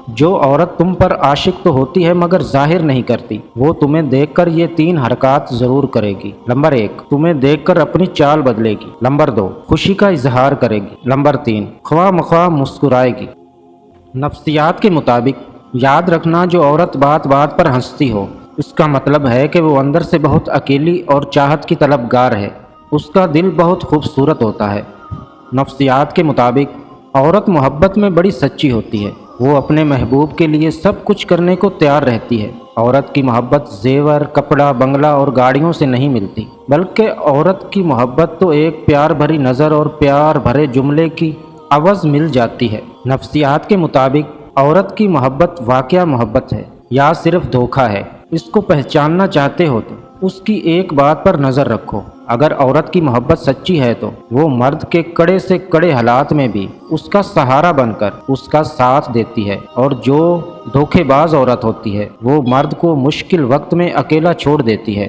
جو عورت تم پر عاشق تو ہوتی ہے مگر ظاہر نہیں کرتی، وہ تمہیں دیکھ کر یہ 3 حرکات ضرور کرے گی۔ نمبر 1، تمہیں دیکھ کر اپنی چال بدلے گی۔ نمبر 2، خوشی کا اظہار کرے گی۔ نمبر 3، خواہ مخواہ مسکرائے گی۔ نفسیات کے مطابق یاد رکھنا، جو عورت بات بات پر ہنستی ہو، اس کا مطلب ہے کہ وہ اندر سے بہت اکیلی اور چاہت کی طلبگار ہے۔ اس کا دل بہت خوبصورت ہوتا ہے۔ نفسیات کے مطابق عورت محبت میں بڑی سچی ہوتی ہے۔ وہ اپنے محبوب کے لیے سب کچھ کرنے کو تیار رہتی ہے۔ عورت کی محبت زیور، کپڑا، بنگلہ اور گاڑیوں سے نہیں ملتی، بلکہ عورت کی محبت تو ایک پیار بھری نظر اور پیار بھرے جملے کی عوض مل جاتی ہے۔ نفسیات کے مطابق عورت کی محبت واقعہ محبت ہے یا صرف دھوکہ ہے، اس کو پہچاننا چاہتے ہو تو اس کی ایک بات پر نظر رکھو۔ اگر عورت کی محبت سچی ہے تو وہ مرد کے کڑے سے کڑے حالات میں بھی اس کا سہارا بن کر اس کا ساتھ دیتی ہے، اور جو دھوکے باز عورت ہوتی ہے وہ مرد کو مشکل وقت میں اکیلا چھوڑ دیتی ہے۔